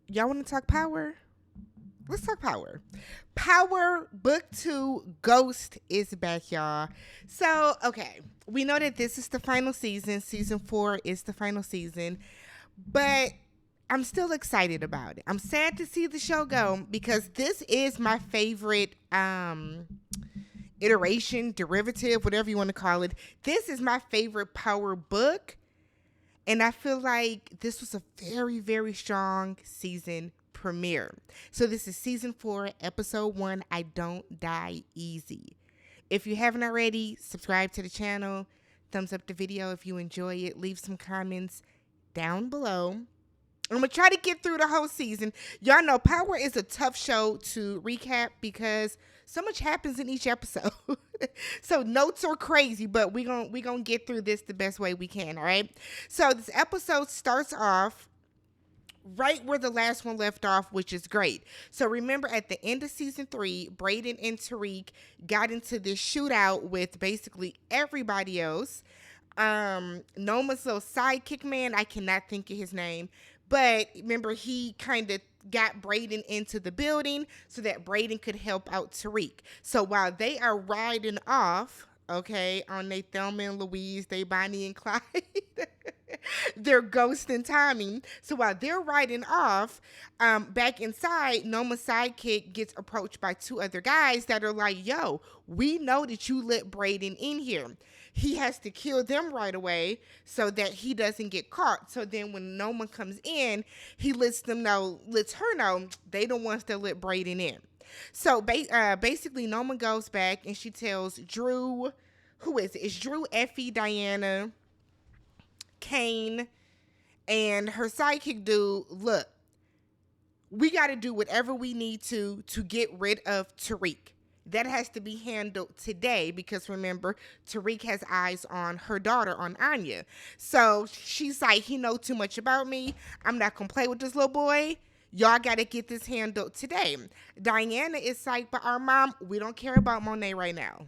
Y'all want to talk power? Let's talk power. Power Book 2 Ghost is back, y'all. So, okay, we know that this is the final season. Season 4 is the final season, but I'm still excited about it. I'm sad to see the show go because this is my favorite iteration, derivative, whatever you want to call it. This is my favorite power book. And I feel like this was a very, very strong season premiere. So this is season 4, episode 1, I Don't Die Easy. If you haven't already, subscribe to the channel, thumbs up the video if you enjoy it, leave some comments down below. I'm going to try to get through the whole season. Y'all know Power is a tough show to recap because so much happens in each episode. So notes are crazy, but we're gonna get through this the best way we can, all right? So this episode starts off right where the last one left off, which is great. So remember at the end of season 3, Brayden and Tariq got into this shootout with basically everybody else. Noma's little sidekick man, I cannot think of his name, but remember he kind of got Brayden into the building so that Brayden could help out Tariq. So while they are riding off, okay, on they Thelma and Louise, they Bonnie and Clyde, they're ghosting Tommy. So while they're riding off, back inside, Noma's sidekick gets approached by 2 other guys that are like, yo, we know that you let Brayden in here. He has to kill them right away so that he doesn't get caught. So then when Noma comes in, he lets her know they the ones that let Brayden in. So basically, Noma goes back and she tells Drew, who is it? It's Drew, Effie, Diana, Kane, and her sidekick dude, look, we got to do whatever we need to get rid of Tariq. That has to be handled today because remember, Tariq has eyes on her daughter, on Anya. So she's like, he know too much about me. I'm not going to play with this little boy. Y'all got to get this handled today. Diana is like, but our mom, we don't care about Monet right now.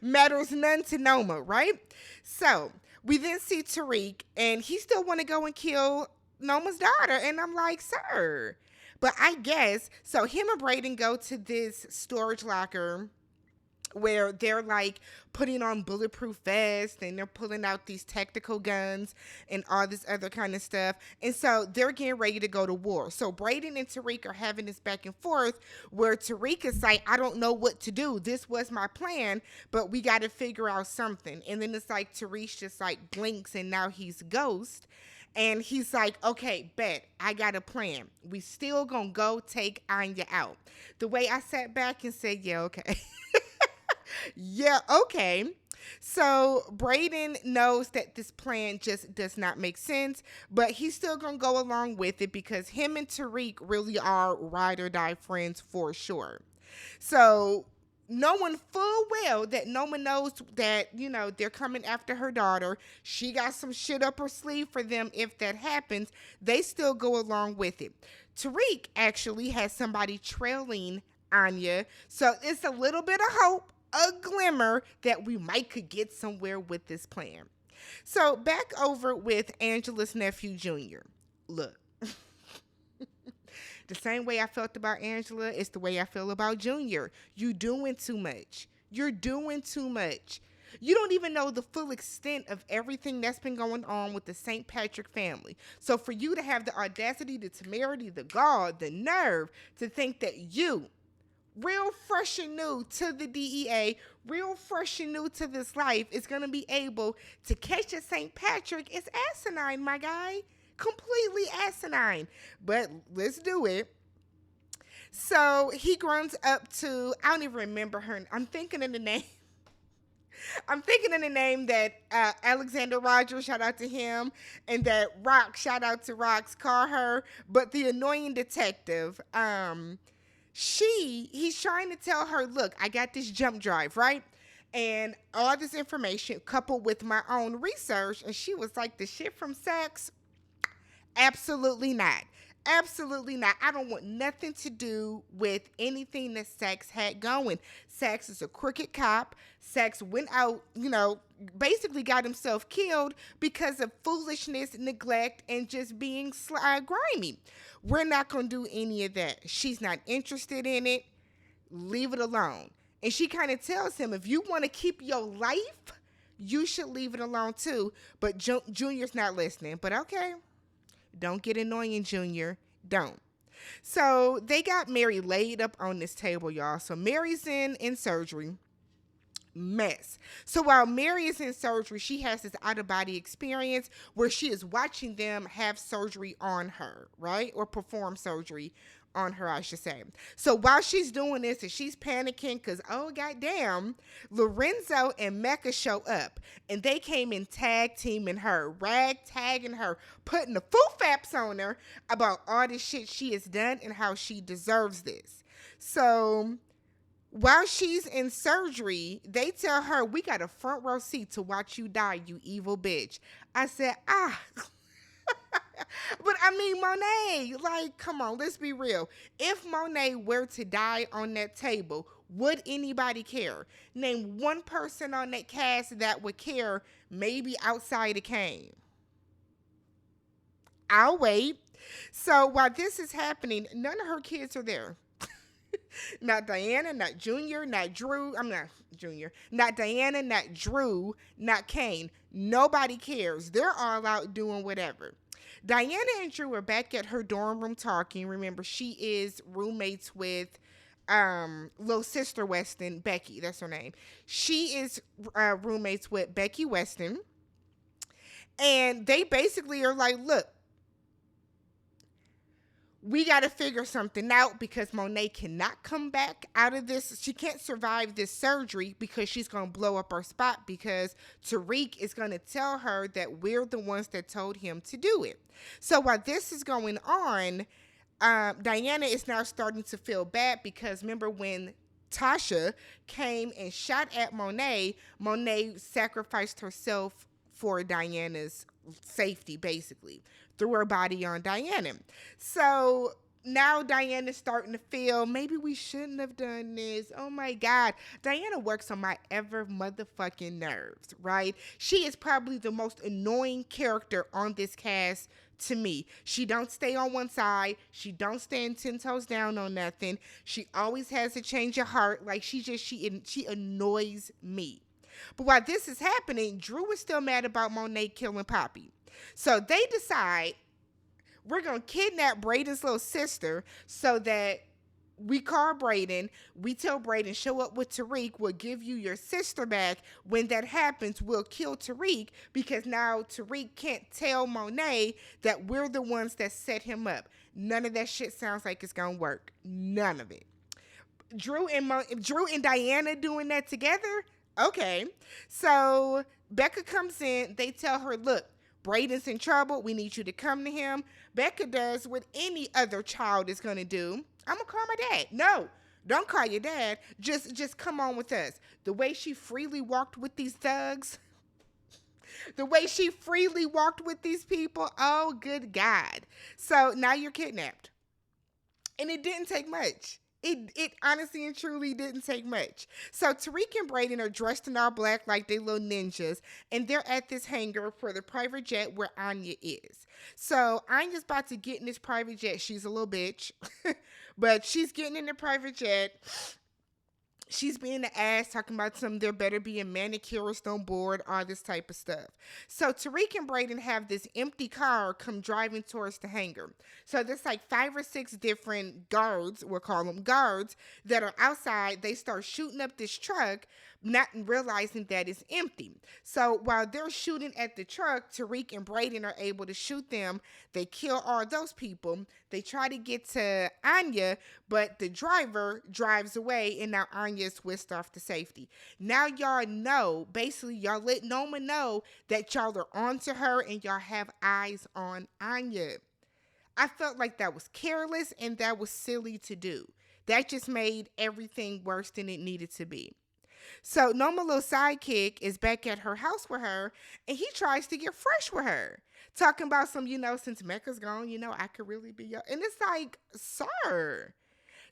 Matters none to Noma, right? So we then see Tariq, and he still want to go and kill Noma's daughter. And I'm like, sir. But I guess, so him and Brayden go to this storage locker where they're like putting on bulletproof vests and they're pulling out these tactical guns and all this other kind of stuff. And so they're getting ready to go to war. So Brayden and Tariq are having this back and forth where Tariq is like, I don't know what to do. This was my plan, but we got to figure out something. And then it's like Tariq just like blinks and now he's ghost. And he's like, okay, bet, I got a plan. We still gonna go take Anya out. The way I sat back and said, yeah, okay. Yeah, okay. So Brayden knows that this plan just does not make sense, but he's still gonna go along with it because him and Tariq really are ride or die friends for sure. So knowing full well that Noma knows that, they're coming after her daughter, she got some shit up her sleeve for them if that happens, they still go along with it. Tariq actually has somebody trailing Anya, so it's a little bit of hope, a glimmer that we might could get somewhere with this plan. So back over with Angela's nephew, Junior. Look. The same way I felt about Angela is the way I feel about Junior. You doing too much. You're doing too much. You don't even know the full extent of everything that's been going on with the St. Patrick family. So for you to have the audacity, the temerity, the gall, the nerve to think that you, real fresh and new to the DEA, real fresh and new to this life, is going to be able to catch a St. Patrick is asinine, my guy. Completely asinine, but let's do it. So he grows up to, I don't even remember her. I'm thinking of the name. I'm thinking of the name that Alexander Rogers, shout out to him, and that Rock, shout out to Rox, call her. But the annoying detective, he's trying to tell her, look, I got this jump drive, right? And all this information coupled with my own research. And she was like, the shit from sex? Absolutely not. Absolutely not. I don't want nothing to do with anything that Saxe had going. Saxe is a crooked cop. Saxe went out, basically got himself killed because of foolishness, neglect, and just being grimy. We're not going to do any of that. She's not interested in it. Leave it alone. And she kind of tells him, if you want to keep your life, you should leave it alone too. But Junior's not listening. But okay. Don't get annoying, Junior. Don't. So they got Mary laid up on this table, y'all. So Mary's in surgery. Mess. So while Mary is in surgery, she has this out-of-body experience where she is watching them have surgery on her, right? Or perform surgery on her, I should say. So while she's doing this and she's panicking because, oh, goddamn, Lorenzo and Mecca show up. And they came in tag teaming her, rag tagging her, putting the foo-faps on her about all this shit she has done and how she deserves this. So while she's in surgery, they tell her, we got a front row seat to watch you die, you evil bitch. I said, But I mean, Monet, like, come on, let's be real. If Monet were to die on that table, would anybody care? Name one person on that cast that would care, maybe outside of Kane. I'll wait. So while this is happening, none of her kids are there. Not Diana, not Junior, not Drew. I'm not Junior. Not Diana, not Drew, not Kane. Nobody cares. They're all out doing whatever. Diana and Drew are back at her dorm room talking. Remember, she is roommates with little sister Weston, Becky. That's her name. She is roommates with Becky Weston. And they basically are like, look, we got to figure something out because Monet cannot come back out of this. She can't survive this surgery because she's going to blow up our spot because Tariq is going to tell her that we're the ones that told him to do it. So while this is going on, Diana is now starting to feel bad because remember when Tasha came and shot at Monet, Monet sacrificed herself for Diana's safety, basically. Threw her body on Diana. So now Diana's starting to feel, maybe we shouldn't have done this. Oh my God. Diana works on my ever motherfucking nerves, right? She is probably the most annoying character on this cast to me. She don't stay on one side. She don't stand 10 toes down on nothing. She always has a change of heart. Like she annoys me. But while this is happening, Drew is still mad about Monet killing Poppy. So they decide we're going to kidnap Brayden's little sister so that we call Brayden. We tell Brayden, show up with Tariq. We'll give you your sister back. When that happens, we'll kill Tariq because now Tariq can't tell Monet that we're the ones that set him up. None of that shit sounds like it's going to work. None of it. Drew and Diana doing that together? Okay. So Becca comes in. They tell her, look, Brayden's in trouble. We need you to come to him. Becca does what any other child is going to do. I'm going to call my dad. No, don't call your dad. Just come on with us. The way she freely walked with these thugs, the way she freely walked with these people, oh, good God. So now you're kidnapped. And it didn't take much. It honestly and truly didn't take much. So Tariq and Brayden are dressed in all black like they little ninjas, and they're at this hangar for the private jet where Anya is. So Anya's about to get in this private jet. She's a little bitch, but she's getting in the private jet. She's being the ass, talking about there better be a manicurist on board, all this type of stuff. So Tariq and Brayden have this empty car come driving towards the hangar. So there's like 5 or 6 different guards, we'll call them guards, that are outside. They start shooting up this truck, not realizing that it's empty. So while they're shooting at the truck, Tariq and Brayden are able to shoot them. They kill all those people. They try to get to Anya, but the driver drives away, and now Anya is whisked off to safety. Now y'all know, basically y'all let Noma know that y'all are onto her and y'all have eyes on Anya. I felt like that was careless and that was silly to do. That just made everything worse than it needed to be. So Noma little sidekick is back at her house with her, and he tries to get fresh with her. Talking about some, since Mecca's gone, I could really be your. And it's like, sir.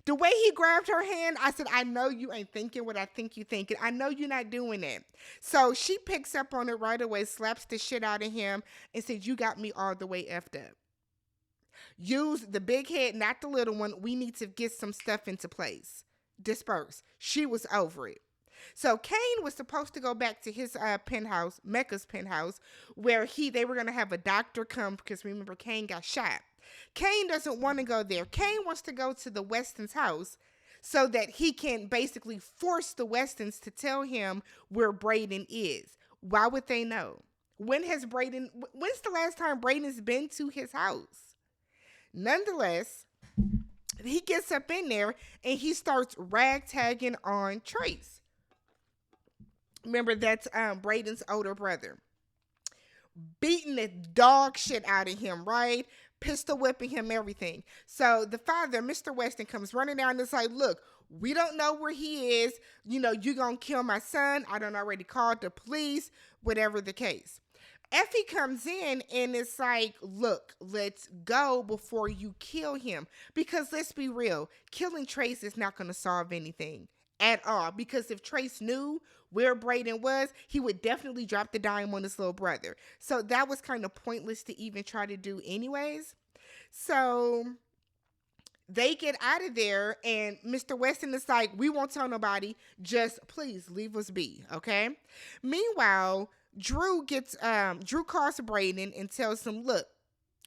The way he grabbed her hand, I said, I know you ain't thinking what I think you thinking. I know you're not doing it. So she picks up on it right away, slaps the shit out of him, and said, you got me all the way effed up. Use the big head, not the little one. We need to get some stuff into place. Disperse. She was over it. So Kane was supposed to go back to his penthouse, Mecca's penthouse, where they were going to have a doctor come because remember Kane got shot. Kane doesn't want to go there. Kane wants to go to the Weston's house so that he can basically force the Westons to tell him where Brayden is. Why would they know? When's the last time Brayden's been to his house? Nonetheless, he gets up in there and he starts ragtagging on Trace. Remember, that's Brayden's older brother. Beating the dog shit out of him, right? Pistol whipping him, everything. So the father, Mr. Weston, comes running down and is like, look, we don't know where he is. You gonna kill my son. I done already called the police, whatever the case. Effie comes in and it's like, look, let's go before you kill him. Because let's be real, killing Trace is not going to solve anything at all. Because if Trace knew where Brayden was, he would definitely drop the dime on his little brother. So that was kind of pointless to even try to do anyways. So they get out of there and Mr. Weston is like, we won't tell nobody. Just please leave us be, okay? Meanwhile, Drew calls Brayden and tells him, look,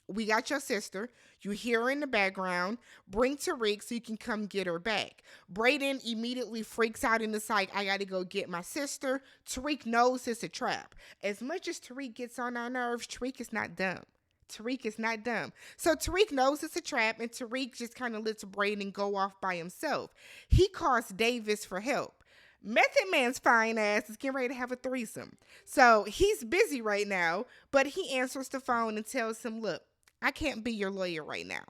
we got your sister. You hear her in the background. Bring Tariq so you can come get her back. Brayden immediately freaks out and is like, I got to go get my sister. Tariq knows it's a trap. As much as Tariq gets on our nerves, Tariq is not dumb. So Tariq knows it's a trap and Tariq just kind of lets Brayden go off by himself. He calls Davis for help. Method Man's fine ass is getting ready to have a threesome. So he's busy right now, but he answers the phone and tells him, look, I can't be your lawyer right now.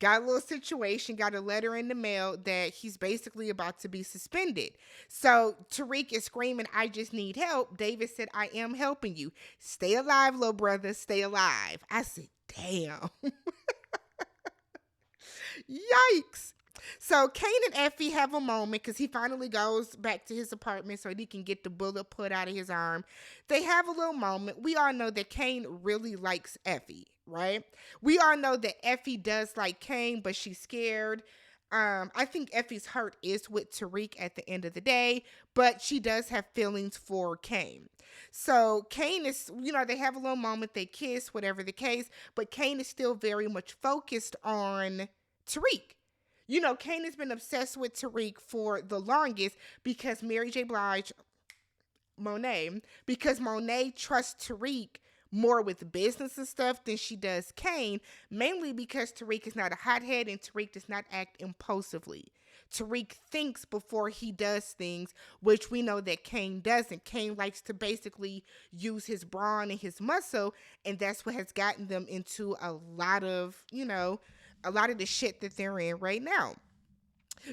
Got a little situation, got a letter in the mail that he's basically about to be suspended. So Tariq is screaming, I just need help. David said, I am helping you. Stay alive, little brother, stay alive. I said, damn. Yikes. So Kane and Effie have a moment because he finally goes back to his apartment so he can get the bullet put out of his arm. They have a little moment. We all know that Kane really likes Effie, right? We all know that Effie does like Kane, but she's scared. I think Effie's hurt is with Tariq at the end of the day, but she does have feelings for Kane. So Kane is, they have a little moment, they kiss, whatever the case, but Kane is still very much focused on Tariq. Kane has been obsessed with Tariq for the longest because Monet trusts Tariq more with business and stuff than she does Kane, mainly because Tariq is not a hothead and Tariq does not act impulsively. Tariq thinks before he does things, which we know that Kane doesn't. Kane likes to basically use his brawn and his muscle, and that's what has gotten them into a lot of the shit that they're in right now.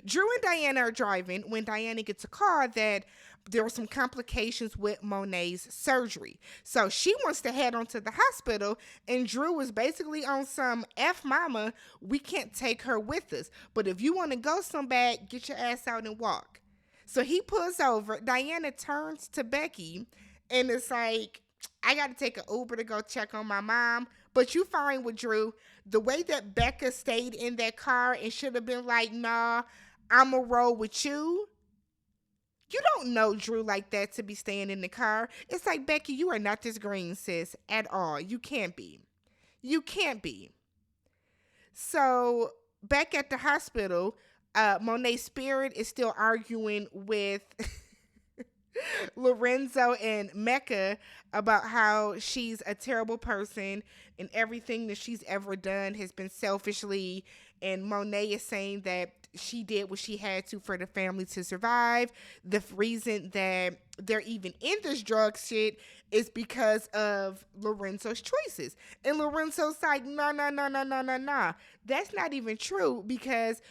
Drew and Diana are driving when Diana gets a call that there were some complications with Monet's surgery. So she wants to head on to the hospital, and Drew is basically on some F mama, we can't take her with us. But if you want to go some bad, get your ass out and walk. So he pulls over. Diana turns to Becky and it's like, I got to take an Uber to go check on my mom. But you fine with Drew. The way that Becca stayed in that car and should have been like, nah, I'm going to roll with you. You don't know Drew like that to be staying in the car. It's like, Becky, you are not this green, sis, at all. You can't be. So back at the hospital, Monet's spirit is still arguing with Lorenzo and Mecca about how she's a terrible person and everything that she's ever done has been selfishly, and Monet is saying that she did what she had to for the family to survive. The reason that they're even in this drug shit is because of Lorenzo's choices. And Lorenzo's like, no. That's not even true, because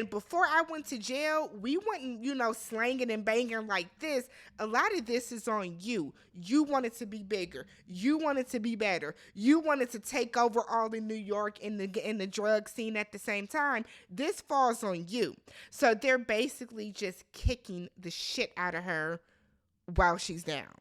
before I went to jail, we wasn't, slanging and banging like this. A lot of this is on you. You wanted to be bigger. You wanted to be better. You wanted to take over all in New York in the drug scene at the same time. This falls on you. So they're basically just kicking the shit out of her while she's down.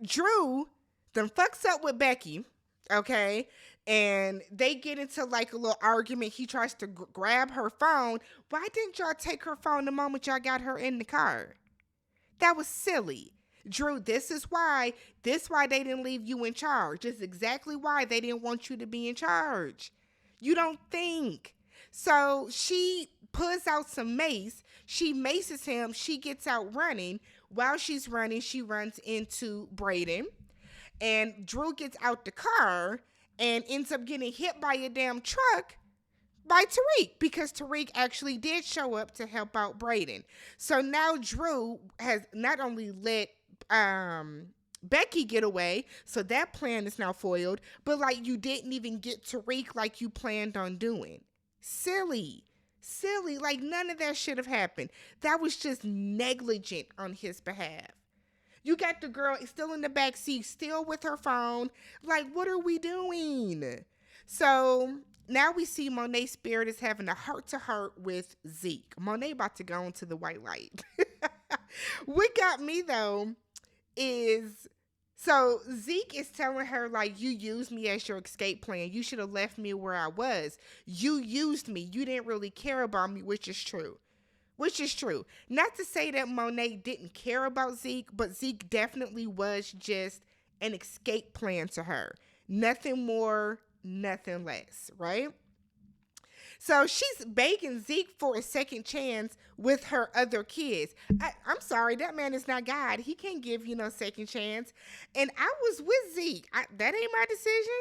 Drew then fucks up with Becky, okay? And they get into like a little argument. He tries to grab her phone. Why didn't y'all take her phone the moment y'all got her in the car? That was silly. Drew, this is why they didn't leave you in charge. This is exactly why they didn't want you to be in charge. You don't think. So she pulls out some mace. She maces him. She gets out running. While she's running, she runs into Brayden. And Drew gets out the car and ends up getting hit by a damn truck by Tariq, because Tariq actually did show up to help out Brayden. So now Drew has not only let Becky get away, so that plan is now foiled, but like you didn't even get Tariq like you planned on doing. Silly. Like none of that should have happened. That was just negligent on his behalf. You got the girl still in the back seat, still with her phone. Like, what are we doing? So now we see Monet Spirit is having a heart-to-heart with Zeke. Monet about to go into the white light. What got me, though, is... So Zeke is telling her, like, you used me as your escape plan. You should have left me where I was. You used me. You didn't really care about me, which is true. Not to say that Monet didn't care about Zeke, but Zeke definitely was just an escape plan to her. Nothing more, nothing less, right? So she's begging Zeke for a second chance with her other kids. I'm sorry, that man is not God. He can't give you no second chance. And I was with Zeke. That ain't my decision.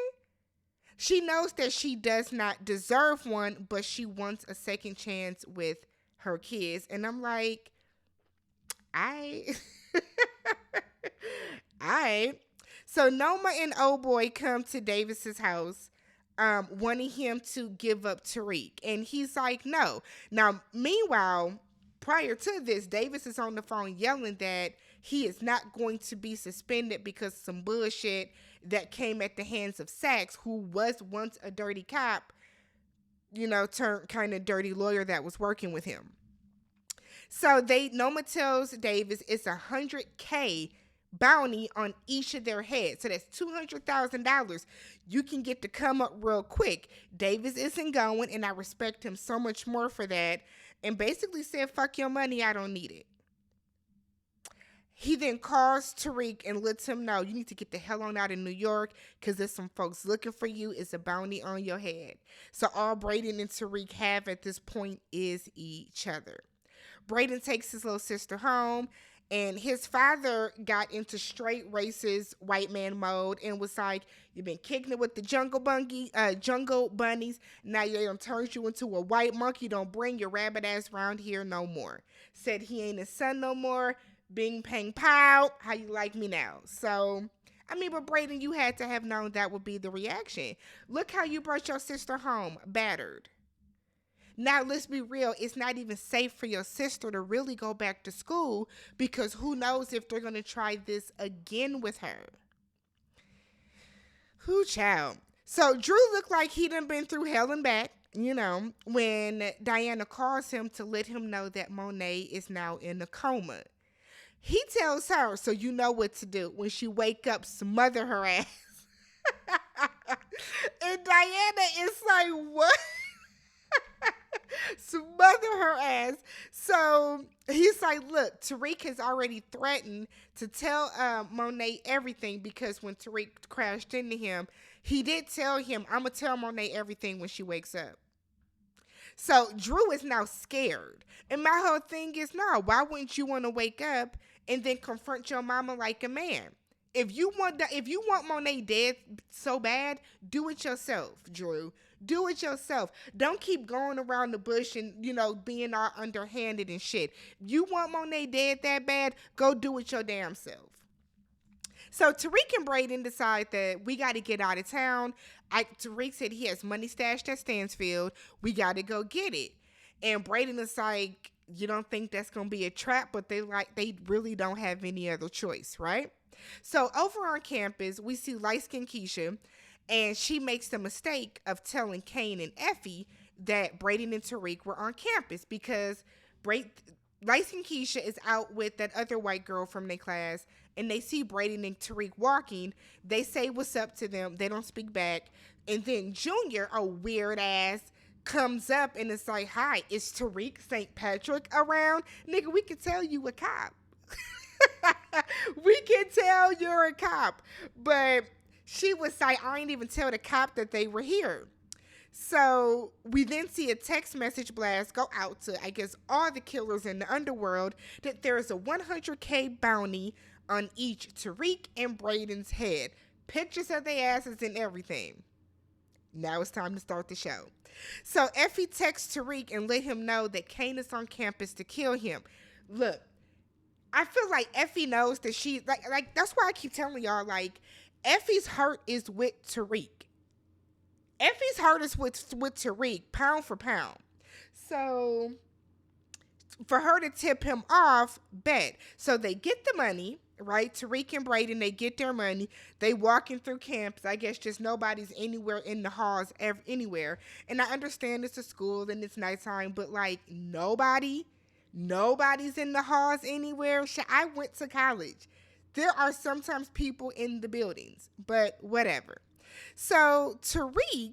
She knows that she does not deserve one, but she wants a second chance with her kids. And I'm like, I So Noma and old boy come to Davis's house, wanting him to give up Tariq, and he's like, no. Now meanwhile, prior to this, Davis is on the phone yelling that he is not going to be suspended because of some bullshit that came at the hands of Sachs, who was once a dirty cop, turned kind of dirty lawyer that was working with him. So Noma tells Davis it's $100K bounty on each of their heads. So that's $200,000. You can get to come up real quick. Davis isn't going, and I respect him so much more for that. And basically said, fuck your money, I don't need it. He then calls Tariq and lets him know, you need to get the hell on out of New York because there's some folks looking for you. It's a bounty on your head. So all Brayden and Tariq have at this point is each other. Brayden takes his little sister home, and his father got into straight racist white man mode and was like, you've been kicking it with the jungle bunnies. Now they done turned you into a white monkey. Don't bring your rabbit ass around here no more. Said he ain't his son no more. Bing, pang, pow. How you like me now? So, but Brayden, you had to have known that would be the reaction. Look how you brought your sister home, battered. Now, let's be real. It's not even safe for your sister to really go back to school because who knows if they're going to try this again with her. Who child? So, Drew looked like he done been through hell and back, when Diana calls him to let him know that Monet is now in a coma. He tells her, so you know what to do. When she wake up, smother her ass. And Diana is like, what? Smother her ass. So he's like, look, Tariq has already threatened to tell Monet everything because when Tariq crashed into him, he did tell him, I'm going to tell Monet everything when she wakes up. So Drew is now scared. And my whole thing is, no, why wouldn't you want to wake up and then confront your mama like a man? If you want Monet dead so bad, do it yourself, Drew. Do it yourself. Don't keep going around the bush and, being all underhanded and shit. You want Monet dead that bad, go do it your damn self. So Tariq and Brayden decide that we got to get out of town. Tariq said he has money stashed at Stansfield. We got to go get it. And Brayden is like, you don't think that's gonna be a trap, but they really don't have any other choice, right? So over on campus, we see light skinned Keisha, and she makes the mistake of telling Kane and Effie that Brayden and Tariq were on campus because light skinned Keisha is out with that other white girl from their class, and they see Brayden and Tariq walking. They say what's up to them. They don't speak back. And then Junior, a weird ass, comes up and it's like, hi, is Tariq St. Patrick around? Nigga, we can tell you a cop. We can tell you're a cop. But she was like, I ain't even tell the cop that they were here. So we then see a text message blast go out to, I guess, all the killers in the underworld that there is a 100K bounty on each Tariq and Brayden's head. Pictures of their asses and everything. Now it's time to start the show. So Effie texts Tariq and let him know that Kane is on campus to kill him. Look, I feel like Effie knows that she, like that's why I keep telling y'all, like, Effie's heart is with Tariq. Effie's heart is with Tariq, pound for pound. So for her to tip him off, bet. So they get the money, right? Tariq and Brayden, they get their money. They walking through campus. I guess just nobody's anywhere in the halls, anywhere. And I understand it's a school and it's nighttime, but like nobody's in the halls anywhere. I went to college. There are sometimes people in the buildings, but whatever. So Junior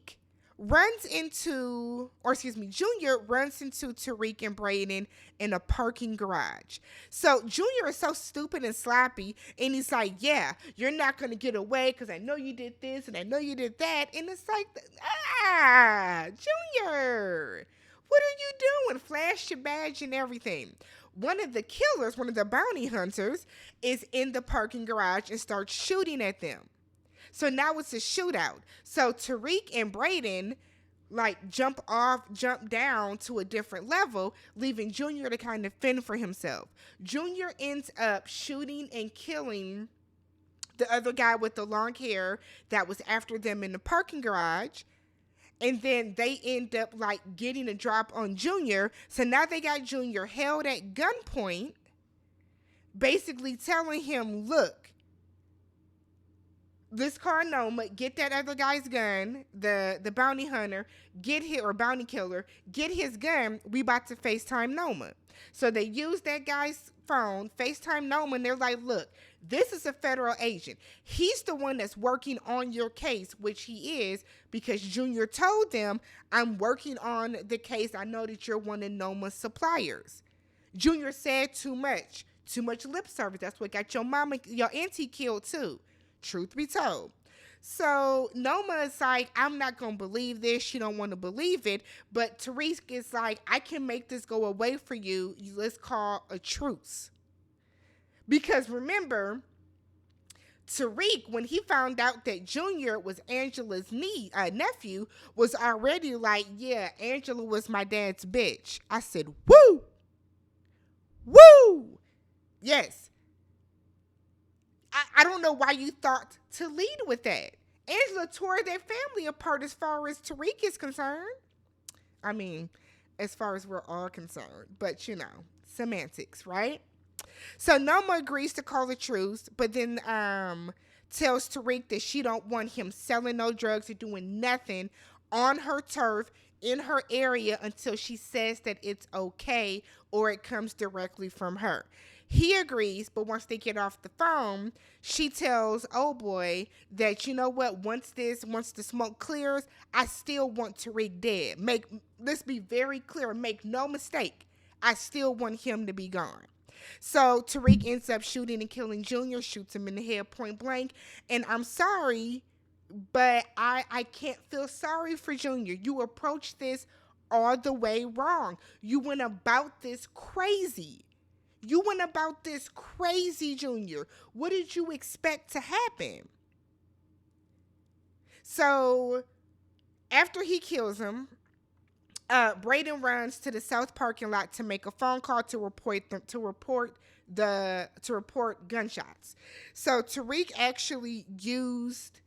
runs into Tariq and Brayden in a parking garage. So Junior is so stupid and sloppy, and he's like, yeah, you're not going to get away because I know you did this and I know you did that. And it's like, Junior, what are you doing? Flash your badge and everything. One of the killers, one of the bounty hunters, is in the parking garage and starts shooting at them. So now it's a shootout. So Tariq and Brayden like jump down to a different level, leaving Junior to kind of fend for himself. Junior ends up shooting and killing the other guy with the long hair that was after them in the parking garage. And then they end up like getting a drop on Junior. So now they got Junior held at gunpoint, basically telling him, look, this car Noma, get that other guy's gun, the bounty hunter, bounty killer, get his gun, we about to FaceTime Noma. So they use that guy's phone, FaceTime Noma, and they're like, look, this is a federal agent. He's the one that's working on your case, which he is, because Junior told them, I'm working on the case. I know that you're one of Noma's suppliers. Junior said too much lip service. That's what got your auntie killed too. Truth be told. So Noma is like, I'm not going to believe this. She don't want to believe it. But Tariq is like, I can make this go away for you. Let's call a truce. Because remember, Tariq, when he found out that Junior was Angela's nephew, was already like, yeah, Angela was my dad's bitch. I said, woo! Woo! Yes. I don't know why you thought to lead with that. Angela tore their family apart as far as Tariq is concerned. I mean, as far as we're all concerned. But, semantics, right? So Noma agrees to call a truce, but then tells Tariq that she don't want him selling no drugs or doing nothing on her turf in her area until she says that it's okay or it comes directly from her. He agrees, but once they get off the phone, she tells old boy that, you know what, once the smoke clears, I still want Tariq dead. Let's be very clear, make no mistake, I still want him to be gone. So Tariq ends up shooting and killing Junior, shoots him in the head point blank, and I'm sorry, but I can't feel sorry for Junior. You approached this all the way wrong. You went about this crazy. Junior. What did you expect to happen? So, after he kills him, Brayden runs to the south parking lot to make a phone call to report gunshots. So Tariq actually used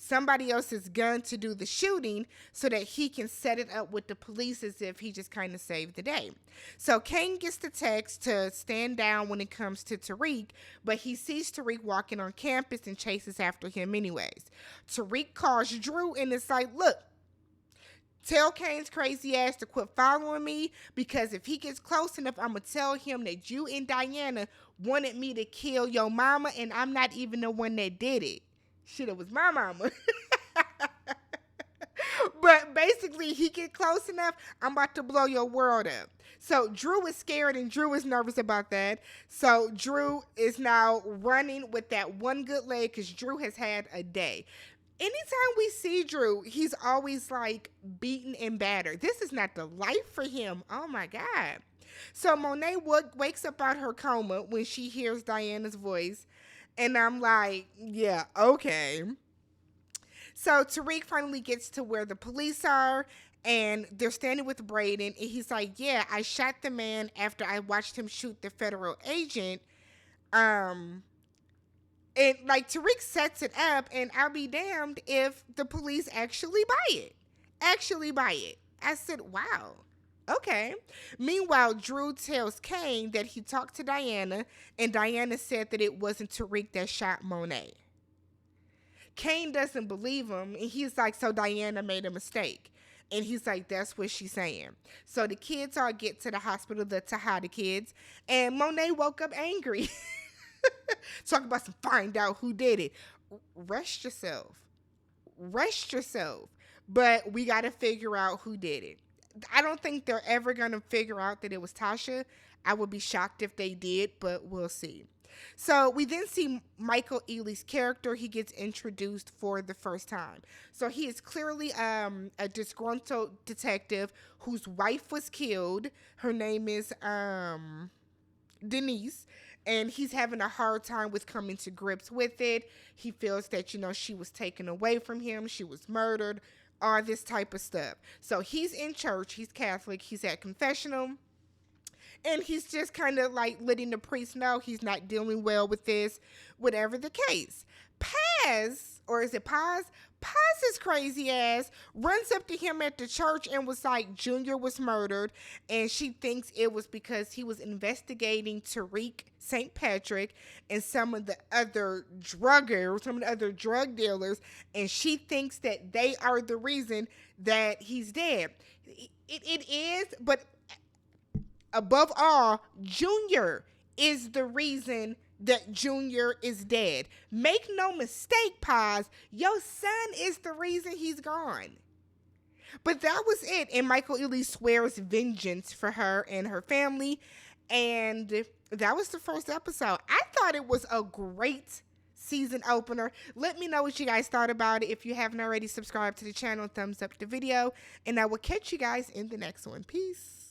somebody else's gun to do the shooting so that he can set it up with the police as if he just kind of saved the day. So Kane gets the text to stand down when it comes to Tariq, but he sees Tariq walking on campus and chases after him anyways. Tariq calls Drew and it's like, look, tell Kane's crazy ass to quit following me, because if he gets close enough, I'm going to tell him that you and Diana wanted me to kill your mama, and I'm not even the one that did it. Shit, it was my mama. But basically, he get close enough, I'm about to blow your world up. So Drew is scared and Drew is nervous about that. So Drew is now running with that one good leg because Drew has had a day. Anytime we see Drew, he's always like beaten and battered. This is not the life for him. Oh my God. So Monet wakes up out her coma when she hears Diana's voice. And I'm like, yeah, okay. So Tariq finally gets to where the police are and they're standing with Brayden. And he's like, yeah, I shot the man after I watched him shoot the federal agent. And like Tariq sets it up, and I'll be damned if the police actually buy it. I said, wow. Okay. Meanwhile, Drew tells Kane that he talked to Diana, and Diana said that it wasn't Tariq that shot Monet. Kane doesn't believe him, and he's like, so Diana made a mistake. And he's like, that's what she's saying. So the kids all get to the hospital, the Tejada kids, and Monet woke up angry. Talk about some find out who did it. Rest yourself. But we got to figure out who did it. I don't think they're ever going to figure out that it was Tasha. I would be shocked if they did, but we'll see. So we then see Michael Ealy's character. He gets introduced for the first time. So he is clearly a disgruntled detective whose wife was killed. Her name is Denise. And he's having a hard time with coming to grips with it. He feels that, she was taken away from him. She was murdered. All this type of stuff. So he's in church. He's Catholic. He's at confessional. And he's just kind of like letting the priest know he's not dealing well with this, whatever the case. Paz, or is it Paz? Paz's crazy ass runs up to him at the church and was like, Junior was murdered. And she thinks it was because he was investigating Tariq St. Patrick and some of the other drug dealers. And she thinks that they are the reason that he's dead. It is, but above all, Junior is the reason that Junior is dead. Make no mistake, Paz, your son is the reason he's gone. But that was it. And Michael Ealy swears vengeance for her and her family. And that was the first episode. I thought it was a great season opener. Let me know what you guys thought about it. If you haven't already, subscribed to the channel, thumbs up the video. And I will catch you guys in the next one. Peace.